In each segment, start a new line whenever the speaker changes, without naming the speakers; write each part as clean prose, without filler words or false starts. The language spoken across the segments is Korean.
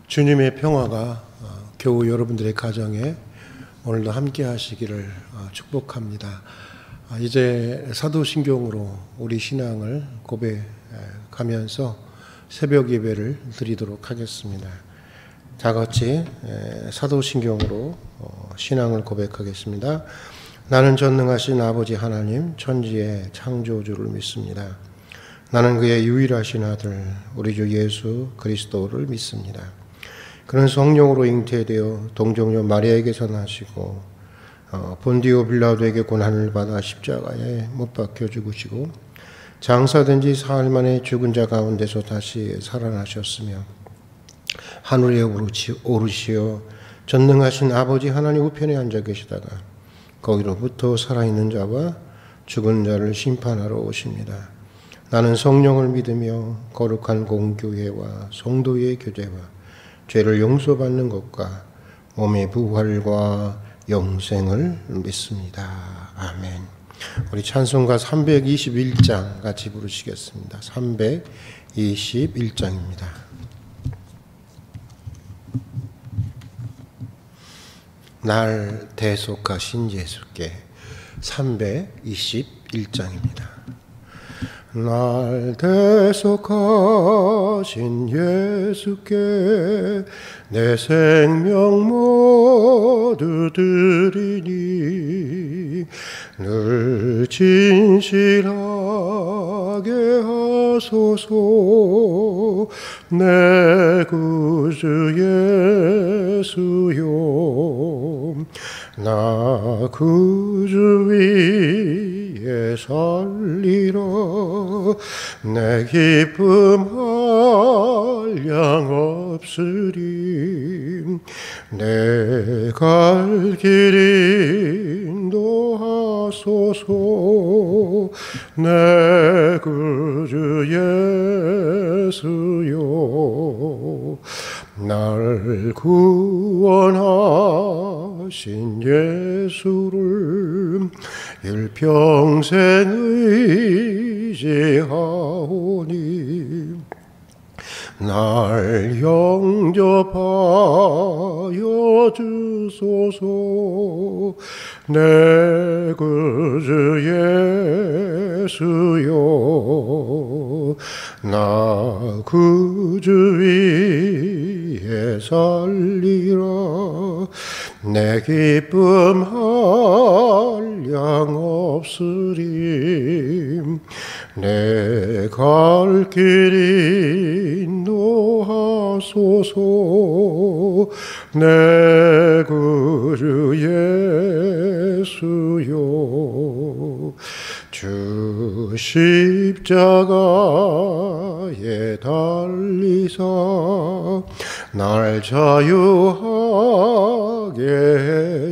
주님의 평화가 겨우 여러분들의 가정에 오늘도 함께 하시기를 축복합니다. 이제 사도신경으로 우리 신앙을 고백하면서 새벽 예배를 드리도록 하겠습니다. 다 같이 사도신경으로 신앙을 고백하겠습니다. 나는 전능하신 아버지 하나님 천지의 창조주를 믿습니다. 나는 그의 유일하신 아들 우리 주 예수 그리스도를 믿습니다. 그는 성령으로 잉태되어 동정녀 마리아에게서 나시고 본디오 빌라도에게 고난을 받아 십자가에 못 박혀 죽으시고 장사된 지 사흘 만에 죽은 자 가운데서 다시 살아나셨으며 하늘에 오르시어 전능하신 아버지 하나님 우편에 앉아 계시다가 거기로부터 살아있는 자와 죽은 자를 심판하러 오십니다. 나는 성령을 믿으며 거룩한 공교회와 성도의 교제와 죄를 용서받는 것과 몸의 부활과 영생을 믿습니다. 아멘. 우리 찬송가 321장 같이 부르시겠습니다. 321장입니다. 날 대속하신 예수께 321장입니다. 날 대속하신 예수께 내 생명 모두 드리니 늘 진실하게 하소서. 내 구주 예수여 나 구주 위에 살리라. 내 기쁨 한량 없으리. 내 갈 길 인도하소서. 내 구주 예수여 날 구원하신 예수를 일평생 의지하오니 날 영접하여 주소서. 내 구주 예수여 나 구주 위에 살리라. 내 기쁨 한량 없으리. 내 갈 길 인도하소서. 내 구주 예수여 주 십자가에 달리사 날 자유하게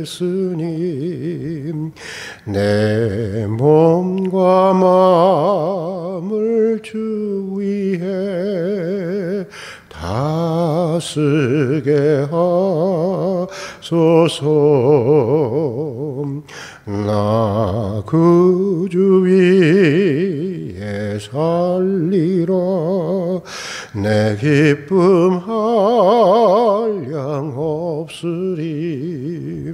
했으니 내 몸과 마음을 주 위해 다스게 하소서. 나 구주 위에 살리라. 내 기쁨 한량 없으리.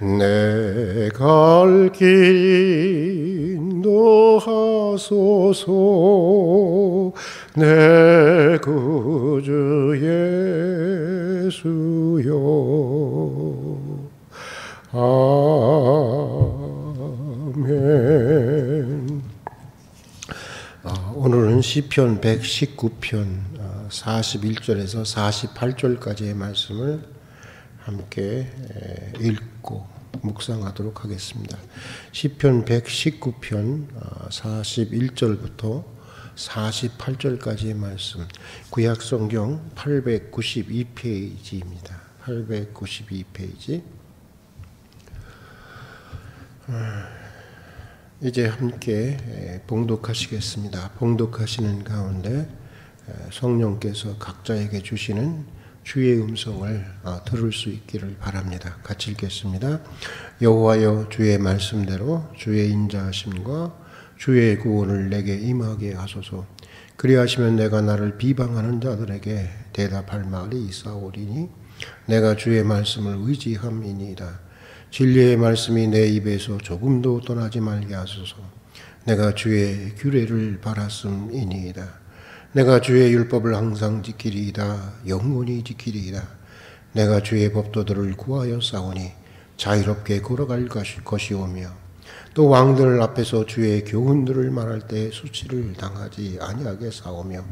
내 갈 길 인도하소서. 내 구주 예수여 아멘. 오늘은 시편 119편 41절에서 48절까지의 말씀을 함께 읽고 묵상하도록 하겠습니다. 시편 119편 41절부터 48절까지의 말씀, 구약성경 892페이지입니다. 892페이지. 이제 함께 봉독하시겠습니다. 봉독하시는 가운데 성령께서 각자에게 주시는 주의 음성을 들을 수 있기를 바랍니다. 같이 읽겠습니다. 여호와여 주의 말씀대로 주의 인자하심과 주의 구원을 내게 임하게 하소서. 그리하시면 내가 나를 비방하는 자들에게 대답할 말이 있사오리니 내가 주의 말씀을 의지함이니이다. 진리의 말씀이 내 입에서 조금도 떠나지 말게 하소서. 내가 주의 규례를 바랐음이니이다. 내가 주의 율법을 항상 지키리이다. 영원히 지키리이다. 내가 주의 법도들을 구하여 싸우니 자유롭게 걸어갈 것이오며 또 왕들 앞에서 주의 교훈들을 말할 때 수치를 당하지 아니하게 싸우며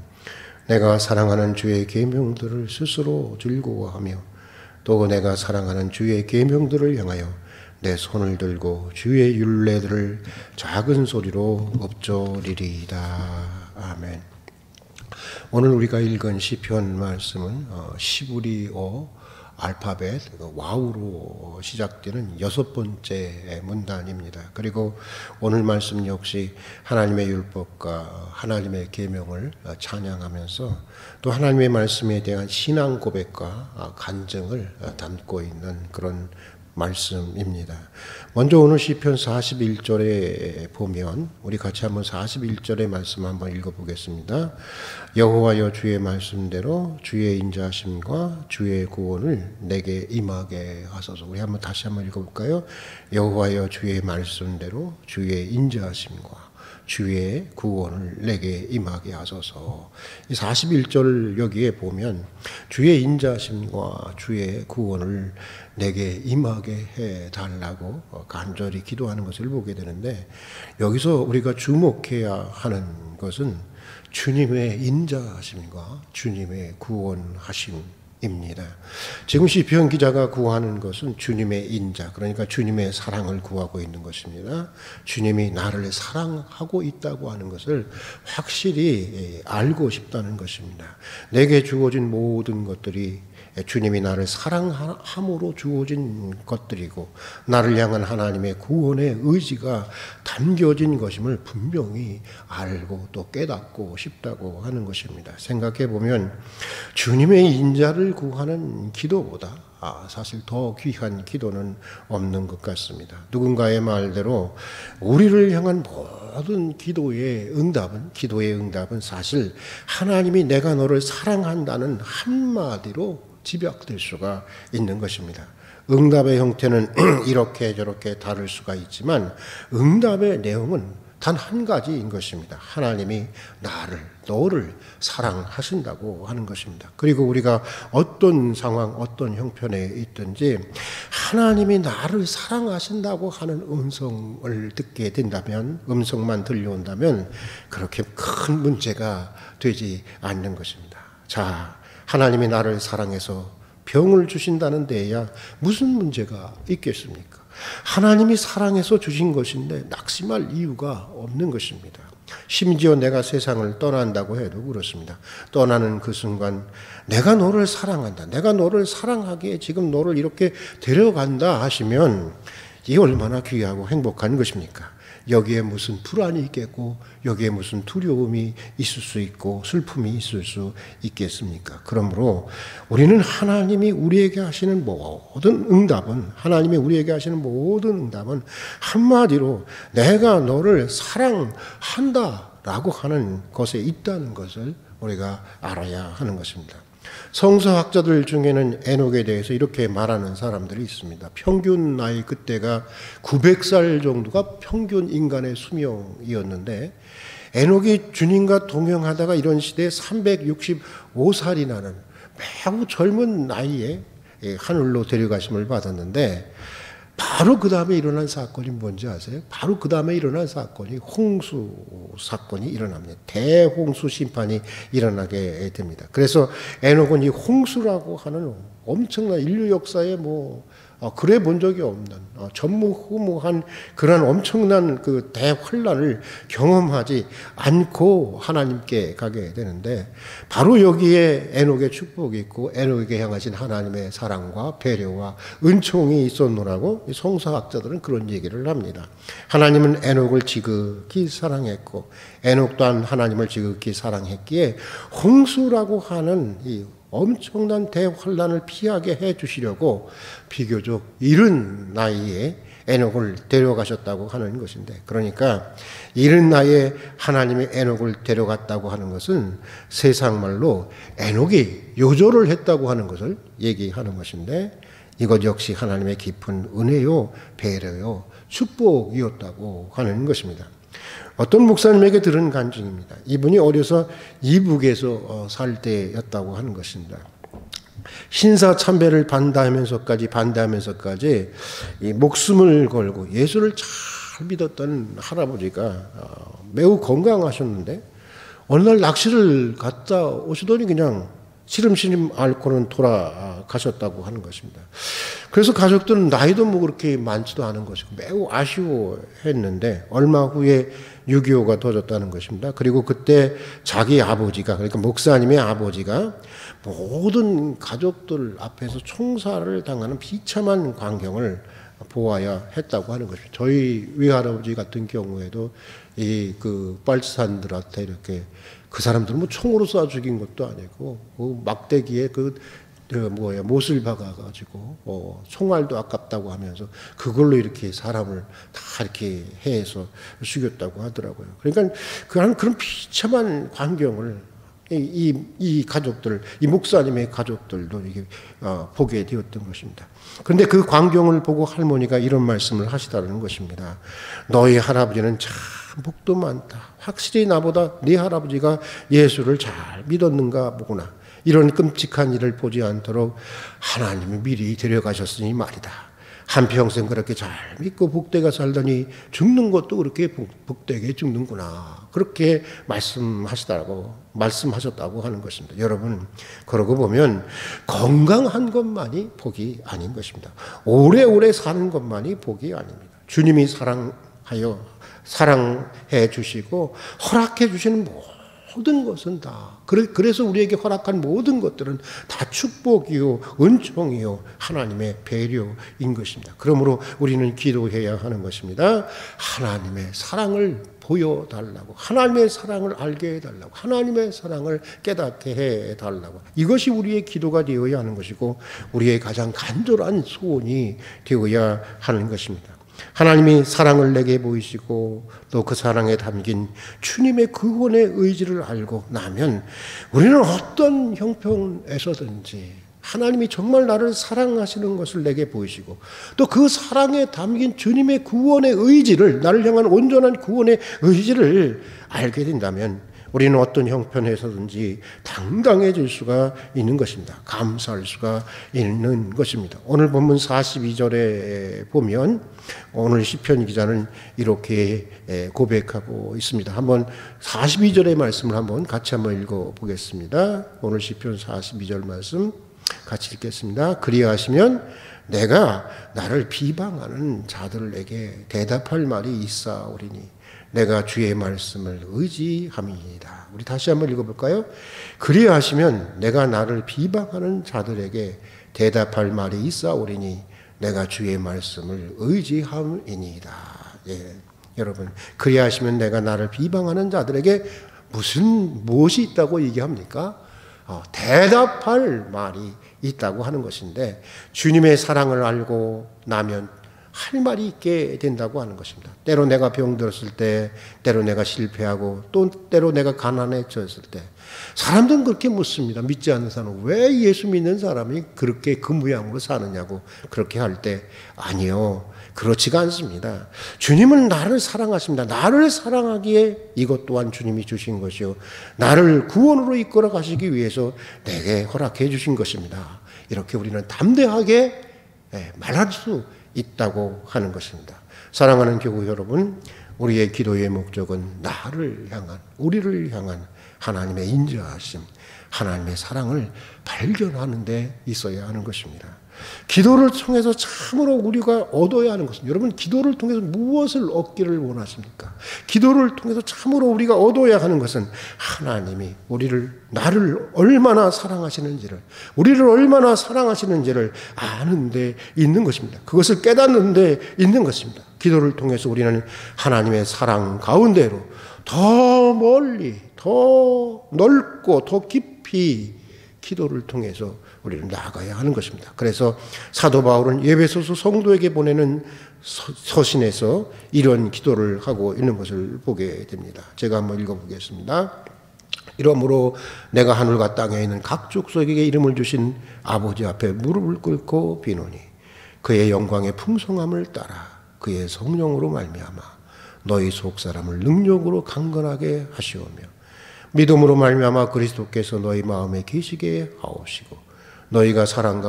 내가 사랑하는 주의 계명들을 스스로 즐거워하며 또 내가 사랑하는 주의 계명들을 향하여 내 손을 들고 주의 율례들을 작은 소리로 읊조리리이다. 아멘. 오늘 우리가 읽은 시편 말씀은 시브리어 알파벳 와우로 시작되는 6번째 문단입니다. 그리고 오늘 말씀 역시 하나님의 율법과 하나님의 계명을 찬양하면서 또 하나님의 말씀에 대한 신앙 고백과 간증을 담고 있는 그런 말씀입니다. 먼저 오늘 시편 41절에 보면 우리 같이 한번 41절의 말씀 한번 읽어보겠습니다. 여호와여 주의 말씀대로 주의 인자하심과 주의 구원을 내게 임하게 하소서. 우리 한번 다시 한번 읽어볼까요? 여호와여 주의 말씀대로 주의 인자하심과 주의 구원을 내게 임하게 하소서. 이 41절 여기에 보면 주의 인자하심과 주의 구원을 내게 임하게 해달라고 간절히 기도하는 것을 보게 되는데 여기서 우리가 주목해야 하는 것은 주님의 인자하심과 주님의 구원하심 입니다. 지금 시편 기자가 구하는 것은 주님의 인자, 그러니까 주님의 사랑을 구하고 있는 것입니다. 주님이 나를 사랑하고 있다고 하는 것을 확실히 알고 싶다는 것입니다. 내게 주어진 모든 것들이 주님이 나를 사랑함으로 주어진 것들이고 나를 향한 하나님의 구원의 의지가 담겨진 것임을 분명히 알고 또 깨닫고 싶다고 하는 것입니다. 생각해 보면 주님의 인자를 구하는 기도보다 사실 더 귀한 기도는 없는 것 같습니다. 누군가의 말대로 우리를 향한 모든 기도의 응답은 사실 하나님이 내가 너를 사랑한다는 한마디로 집약될 수가 있는 것입니다. 응답의 형태는 이렇게 저렇게 다를 수가 있지만 응답의 내용은 단 한 가지인 것입니다. 하나님이 너를 사랑하신다고 하는 것입니다. 그리고 우리가 어떤 상황, 어떤 형편에 있든지 하나님이 나를 사랑하신다고 하는 음성을 듣게 된다면, 음성만 들려온다면 그렇게 큰 문제가 되지 않는 것입니다. 자, 하나님이 나를 사랑해서 병을 주신다는 데에야 무슨 문제가 있겠습니까? 하나님이 사랑해서 주신 것인데 낙심할 이유가 없는 것입니다. 심지어 내가 세상을 떠난다고 해도 그렇습니다. 떠나는 그 순간 내가 너를 사랑한다. 내가 너를 사랑하기에 지금 너를 이렇게 데려간다 하시면 이게 얼마나 귀하고 행복한 것입니까? 여기에 무슨 불안이 있겠고 여기에 무슨 두려움이 있을 수 있고 슬픔이 있을 수 있겠습니까? 그러므로 우리는 하나님이 우리에게 하시는 모든 응답은 한마디로 내가 너를 사랑한다라고 하는 것에 있다는 것을 우리가 알아야 하는 것입니다. 성서학자들 중에는 에녹에 대해서 이렇게 말하는 사람들이 있습니다. 평균 나이 그때가 900살 정도가 평균 인간의 수명이었는데 에녹이 주님과 동행하다가 이런 시대에 365살이라는 매우 젊은 나이에 하늘로 데려가심을 받았는데 바로 그 다음에 일어난 사건이 뭔지 아세요? 바로 그 다음에 일어난 사건이 홍수 사건이 일어납니다. 대홍수 심판이 일어나게 됩니다. 그래서 에녹은 이 홍수라고 하는 엄청난 인류 역사에 그래 본 적이 없는 전무후무한 그런 엄청난 그 대환란을 경험하지 않고 하나님께 가게 되는데 바로 여기에 에녹의 축복이 있고 에녹에게 향하신 하나님의 사랑과 배려와 은총이 있었노라고 성서학자들은 그런 얘기를 합니다. 하나님은 에녹을 지극히 사랑했고 에녹 또한 하나님을 지극히 사랑했기에 홍수라고 하는 이 엄청난 대환란을 피하게 해주시려고 비교적 이른 나이에 에녹을 데려가셨다고 하는 것인데, 그러니까 이른 나이에 하나님이 에녹을 데려갔다고 하는 것은 세상 말로 에녹이 요절을 했다고 하는 것을 얘기하는 것인데, 이것 역시 하나님의 깊은 은혜요, 배려요, 축복이었다고 하는 것입니다. 어떤 목사님에게 들은 간증입니다. 이분이 어려서 이북에서 살 때였다고 하는 것입니다. 신사참배를 반대하면서까지 이 목숨을 걸고 예수를 잘 믿었던 할아버지가 매우 건강하셨는데 어느 날 낚시를 갔다 오시더니 그냥 시름시름 앓고는 돌아가셨다고 하는 것입니다. 그래서 가족들은 나이도 뭐 그렇게 많지도 않은 것이고 매우 아쉬워했는데 얼마 후에 6.25가 터졌다는 것입니다. 그리고 그때 자기 아버지가, 그러니까 목사님의 아버지가 모든 가족들 앞에서 총살을 당하는 비참한 광경을 보아야 했다고 하는 것입니다. 저희 외할아버지 같은 경우에도 이 그 빨치산들한테 이렇게 그 사람들은 뭐 총으로 쏴 죽인 것도 아니고 그 막대기에 못을 박아가지고 총알도 아깝다고 하면서 그걸로 이렇게 사람을 다 이렇게 해서 죽였다고 하더라고요. 그러니까 그런 비참한 광경을 이 가족들, 이 목사님의 가족들도 이게 보게 되었던 것입니다. 그런데 그 광경을 보고 할머니가 이런 말씀을 하시다는 것입니다. 너희 할아버지는 참 복도 많다. 확실히 나보다 네 할아버지가 예수를 잘 믿었는가 보구나. 이런 끔찍한 일을 보지 않도록 하나님이 미리 데려가셨으니 말이다. 한평생 그렇게 잘 믿고 복되게 살더니 죽는 것도 그렇게 복되게 죽는구나. 그렇게 말씀하셨다고 하는 것입니다. 여러분, 그러고 보면 건강한 것만이 복이 아닌 것입니다. 오래오래 사는 것만이 복이 아닙니다. 주님이 사랑해 주시고 허락해 주시는 모든 것은 다, 그래서 우리에게 허락한 모든 것들은 다 축복이요, 은총이요, 하나님의 배려인 것입니다. 그러므로 우리는 기도해야 하는 것입니다. 하나님의 사랑을 보여달라고, 하나님의 사랑을 알게 해달라고, 하나님의 사랑을 깨닫게 해달라고. 이것이 우리의 기도가 되어야 하는 것이고 우리의 가장 간절한 소원이 되어야 하는 것입니다. 하나님이 사랑을 내게 보이시고 또 그 사랑에 담긴 주님의 구원의 의지를 알고 나면 우리는 어떤 형편에서든지 하나님이 정말 나를 사랑하시는 것을 내게 보이시고 또 그 사랑에 담긴 주님의 구원의 의지를, 나를 향한 온전한 구원의 의지를 알게 된다면 우리는 어떤 형편에서든지 당당해질 수가 있는 것입니다. 감사할 수가 있는 것입니다. 오늘 본문 42절에 보면 오늘 시편 기자는 이렇게 고백하고 있습니다. 한번 42절의 말씀을 같이 한번 읽어보겠습니다. 오늘 시편 42절 말씀 같이 읽겠습니다. 그리하시면 내가 나를 비방하는 자들에게 대답할 말이 있사오리니 내가 주의 말씀을 의지함이니이다. 우리 다시 한번 읽어볼까요? 그리하시면 내가 나를 비방하는 자들에게 대답할 말이 있사오리니 내가 주의 말씀을 의지함이니이다. 예, 여러분, 그리하시면 내가 나를 비방하는 자들에게 무엇이 있다고 얘기합니까? 대답할 말이 있다고 하는 것인데 주님의 사랑을 알고 나면 할 말이 있게 된다고 하는 것입니다. 때로 내가 병들었을 때, 때로 내가 실패하고, 또 때로 내가 가난해졌을 때 사람들은 그렇게 묻습니다. 믿지 않는 사람은 왜 예수 믿는 사람이 그렇게 그 모양으로 사느냐고 그렇게 할 때 아니요, 그렇지가 않습니다. 주님은 나를 사랑하십니다. 나를 사랑하기에 이것 또한 주님이 주신 것이요, 나를 구원으로 이끌어 가시기 위해서 내게 허락해 주신 것입니다. 이렇게 우리는 담대하게 말할 수 있다고 하는 것입니다. 사랑하는 교우 여러분, 우리의 기도의 목적은 나를 향한, 우리를 향한 하나님의 인자하심, 하나님의 사랑을 발견하는 데 있어야 하는 것입니다. 기도를 통해서 참으로 우리가 얻어야 하는 것은, 여러분 기도를 통해서 무엇을 얻기를 원하십니까? 기도를 통해서 참으로 우리가 얻어야 하는 것은 하나님이 나를 얼마나 사랑하시는지를, 우리를 얼마나 사랑하시는지를 아는 데 있는 것입니다. 그것을 깨닫는 데 있는 것입니다. 기도를 통해서 우리는 하나님의 사랑 가운데로 더 멀리, 더 넓고 더 깊이 기도를 통해서 우리는 나아가야 하는 것입니다. 그래서 사도 바울은 에베소서 성도에게 보내는 서신에서 이런 기도를 하고 있는 것을 보게 됩니다. 제가 한번 읽어보겠습니다. 이러므로 내가 하늘과 땅에 있는 각 족속에게 이름을 주신 아버지 앞에 무릎을 꿇고 비노니 그의 영광의 풍성함을 따라 그의 성령으로 말미암아 너희 속사람을 능력으로 강건하게 하시오며 믿음으로 말미암아 그리스도께서 너희 마음에 계시게 하옵시고 너희가 사랑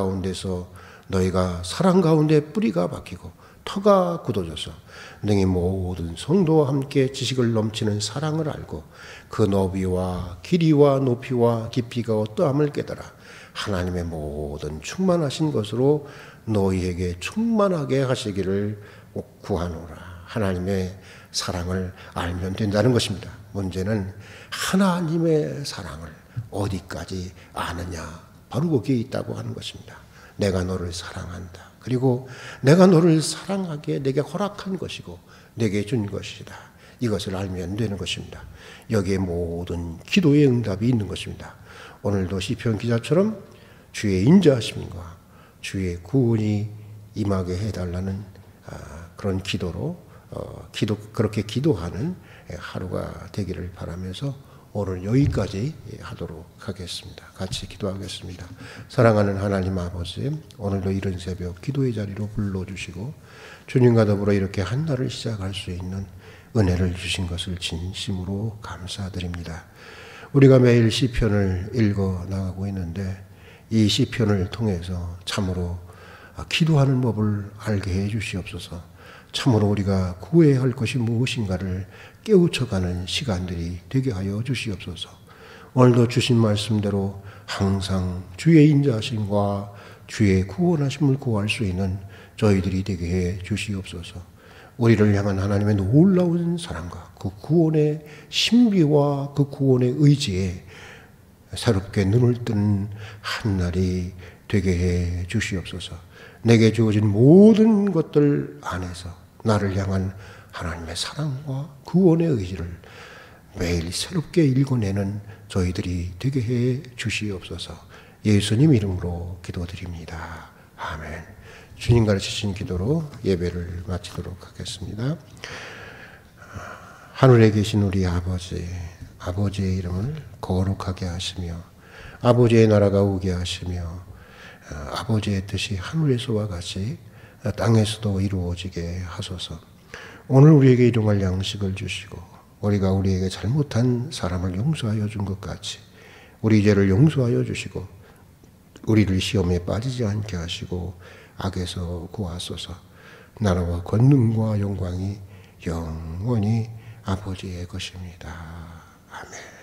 가운데 뿌리가 박히고 터가 굳어져서 능히 모든 성도와 함께 지식을 넘치는 사랑을 알고 그 너비와 길이와 높이와 깊이가 어떠함을 깨달아 하나님의 모든 충만하신 것으로 너희에게 충만하게 하시기를 구하노라. 하나님의 사랑을 알면 된다는 것입니다. 문제는 하나님의 사랑을 어디까지 아느냐, 바로 거기에 있다고 하는 것입니다. 내가 너를 사랑한다. 그리고 내가 너를 사랑하게 내게 허락한 것이고 내게 준 것이다. 이것을 알면 되는 것입니다. 여기에 모든 기도의 응답이 있는 것입니다. 오늘도 시편 기자처럼 주의 인자하심과 주의 구원이 임하게 해달라는 그런 기도로 그렇게 기도하는 하루가 되기를 바라면서 오늘 여기까지 하도록 하겠습니다. 같이 기도하겠습니다. 사랑하는 하나님 아버지, 오늘도 이른 새벽 기도의 자리로 불러주시고 주님과 더불어 이렇게 한 날을 시작할 수 있는 은혜를 주신 것을 진심으로 감사드립니다. 우리가 매일 시편을 읽어 나가고 있는데 이 시편을 통해서 참으로 기도하는 법을 알게 해 주시옵소서. 참으로 우리가 구해야 할 것이 무엇인가를 깨우쳐가는 시간들이 되게 하여 주시옵소서. 오늘도 주신 말씀대로 항상 주의 인자하심과 주의 구원하심을 구할 수 있는 저희들이 되게 해 주시옵소서. 우리를 향한 하나님의 놀라운 사랑과 그 구원의 신비와 그 구원의 의지에 새롭게 눈을 뜨는 한날이 되게 해 주시옵소서. 내게 주어진 모든 것들 안에서 나를 향한 하나님의 사랑과 구원의 의지를 매일 새롭게 읽어내는 저희들이 되게 해 주시옵소서. 예수님 이름으로 기도드립니다. 아멘. 주님 가르치신 기도로 예배를 마치도록 하겠습니다. 하늘에 계신 우리 아버지, 아버지의 이름을 거룩하게 하시며 아버지의 나라가 오게 하시며 아버지의 뜻이 하늘에서와 같이 땅에서도 이루어지게 하소서. 오늘 우리에게 일용할 양식을 주시고 우리가 우리에게 잘못한 사람을 용서하여 준 것 같이 우리 죄를 용서하여 주시고 우리를 시험에 빠지지 않게 하시고 악에서 구하소서. 나라와 권능과 영광이 영원히 아버지의 것입니다. 아멘.